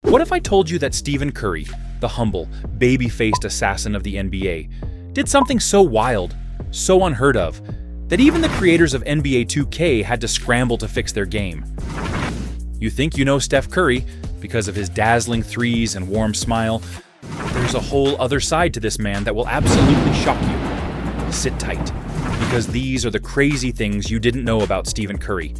What if I told you that Stephen Curry, the humble, baby-faced assassin of the NBA, did something so wild, so unheard of, that even the creators of NBA 2K had to scramble to fix their game? You think you know Steph Curry because of his dazzling threes and warm smile. There's a whole other side to this man that will absolutely shock you. Sit tight, because these are the crazy things you didn't know about Stephen Curry.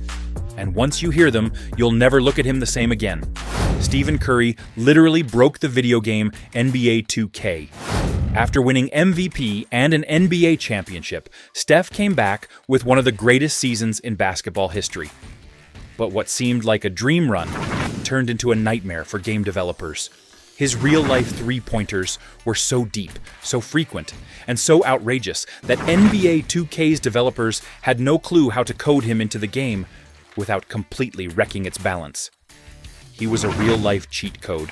And once you hear them, you'll never look at him the same again. Stephen Curry literally broke the video game NBA 2K. After winning MVP and an NBA championship, Steph came back with one of the greatest seasons in basketball history. But what seemed like a dream run turned into a nightmare for game developers. His real-life three-pointers were so deep, so frequent, and so outrageous that NBA 2K's developers had no clue how to code him into the game without completely wrecking its balance. He was a real-life cheat code,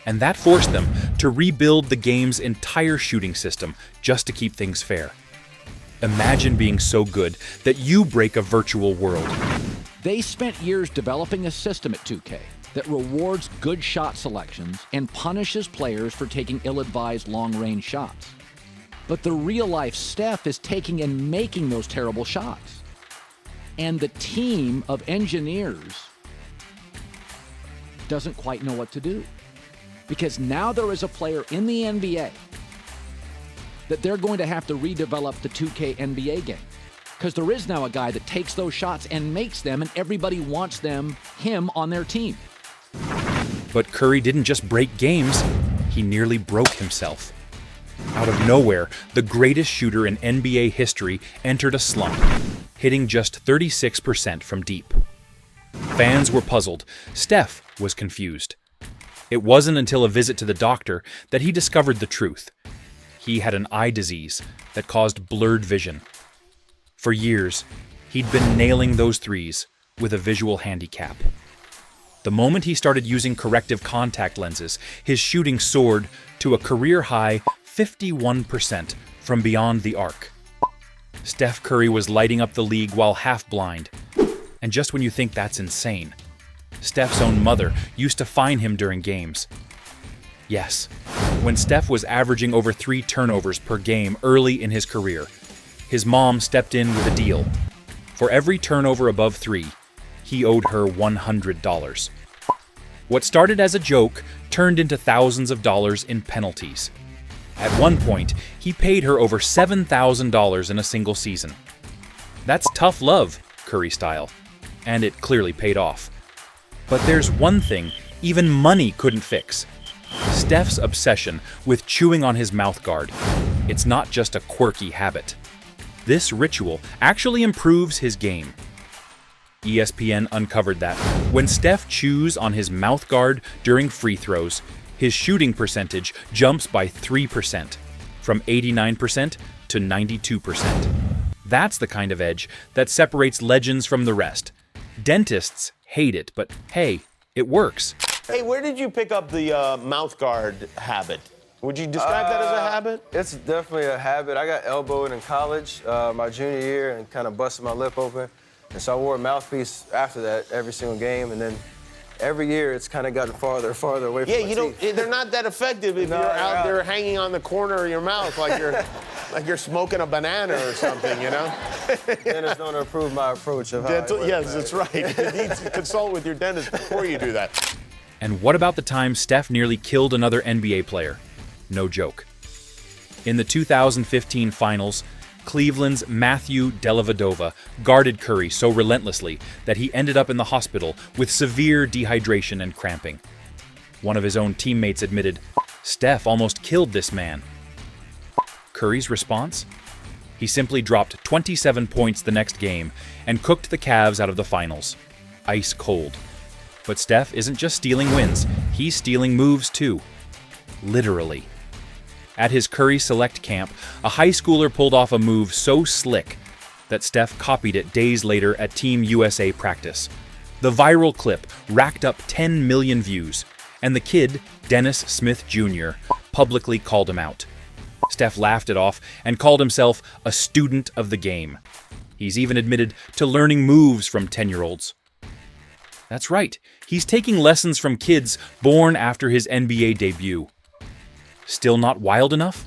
and that forced them to rebuild the game's entire shooting system just to keep things fair. Imagine being so good that you break a virtual world. They spent years developing a system at 2K that rewards good shot selections and punishes players for taking ill-advised long-range shots. But the real-life Steph is taking and making those terrible shots. And the team of engineers doesn't quite know what to do. Because now there is a player in the NBA that they're going to have to redevelop the 2K NBA game. Because there is now a guy that takes those shots and makes them, and everybody wants him on their team. But Curry didn't just break games, he nearly broke himself. Out of nowhere, the greatest shooter in NBA history entered a slump, hitting just 36% from deep. Fans were puzzled. Steph was confused. It wasn't until a visit to the doctor that he discovered the truth. He had an eye disease that caused blurred vision. For years, he'd been nailing those threes with a visual handicap. The moment he started using corrective contact lenses, his shooting soared to a career-high 51% from beyond the arc. Steph Curry was lighting up the league while half-blind. And just when you think that's insane, Steph's own mother used to fine him during games. Yes, when Steph was averaging over 3 turnovers per game early in his career, his mom stepped in with a deal. For every turnover above 3, he owed her $100. What started as a joke turned into thousands of dollars in penalties. At one point, he paid her over $7,000 in a single season. That's tough love, Curry style, and it clearly paid off. But there's one thing even money couldn't fix: Steph's obsession with chewing on his mouthguard. It's not just a quirky habit. This ritual actually improves his game. ESPN uncovered that when Steph chews on his mouthguard during free throws, his shooting percentage jumps by 3%, from 89% to 92%. That's the kind of edge that separates legends from the rest. Dentists hate it, but hey, it works. Hey, where did you pick up the mouth guard habit? Would you describe that as a habit? It's definitely a habit. I got elbowed in college my junior year and kind of busted my lip open. And so I wore a mouthpiece after that every single game. And then every year it's kind of gotten farther and farther away from my teeth. They're not that effective if you're out there hanging on the corner of your mouth like you're smoking a banana or something, you know? Dentists don't approve my approach of how I work, yes, that's right. You need to consult with your dentist before you do that. And what about the time Steph nearly killed another NBA player? No joke. In the 2015 finals, Cleveland's Matthew Dellavedova guarded Curry so relentlessly that he ended up in the hospital with severe dehydration and cramping. One of his own teammates admitted, "Steph almost killed this man." Curry's response? He simply dropped 27 points the next game and cooked the Cavs out of the finals. Ice cold. But Steph isn't just stealing wins, he's stealing moves too. Literally. At his Curry Select camp, a high schooler pulled off a move so slick that Steph copied it days later at Team USA practice. The viral clip racked up 10 million views, and the kid, Dennis Smith Jr., publicly called him out. Steph laughed it off and called himself a student of the game. He's even admitted to learning moves from 10-year-olds. That's right, He's taking lessons from kids born after his NBA debut. Still not wild enough?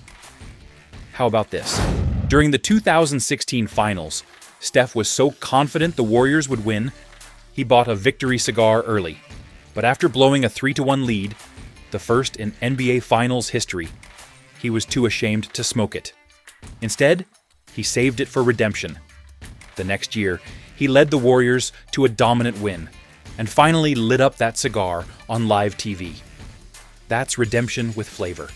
How about this? During the 2016 finals, Steph was so confident the Warriors would win, he bought a victory cigar early. But after blowing a 3-1 lead, the first in NBA Finals history, he was too ashamed to smoke it. Instead, he saved it for redemption. The next year, he led the Warriors to a dominant win, and finally lit up that cigar on live TV. That's redemption with flavor.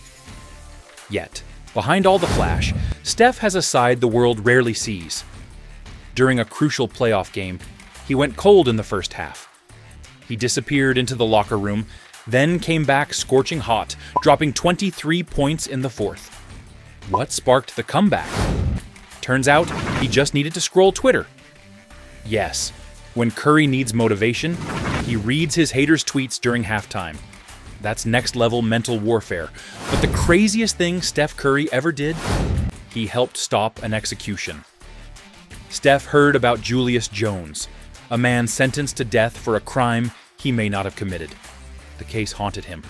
Yet, behind all the flash, Steph has a side the world rarely sees. During a crucial playoff game, he went cold in the first half. He disappeared into the locker room, then came back scorching hot, dropping 23 points in the fourth. What sparked the comeback? Turns out he just needed to scroll Twitter. Yes, when Curry needs motivation, he reads his haters' tweets during halftime. That's next-level mental warfare. But the craziest thing Steph Curry ever did? He helped stop an execution. Steph heard about Julius Jones, a man sentenced to death for a crime he may not have committed. The case haunted him.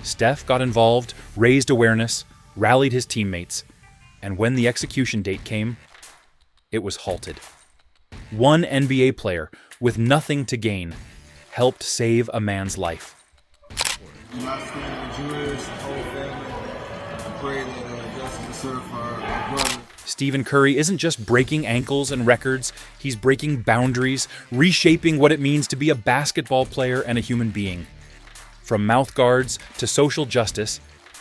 Steph got involved, raised awareness, rallied his teammates, and when the execution date came, it was halted. One NBA player, with nothing to gain, helped save a man's life. My family, Julius, the whole family, I pray that justice is served for our brother. Stephen Curry isn't just breaking ankles and records, he's breaking boundaries, reshaping what it means to be a basketball player and a human being. From mouth guards to social justice,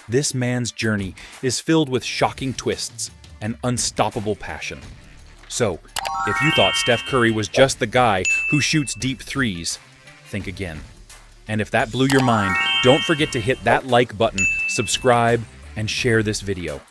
this man's journey is filled with shocking twists and unstoppable passion. So, if you thought Steph Curry was just the guy who shoots deep threes, think again. And if that blew your mind, don't forget to hit that like button, subscribe, and share this video.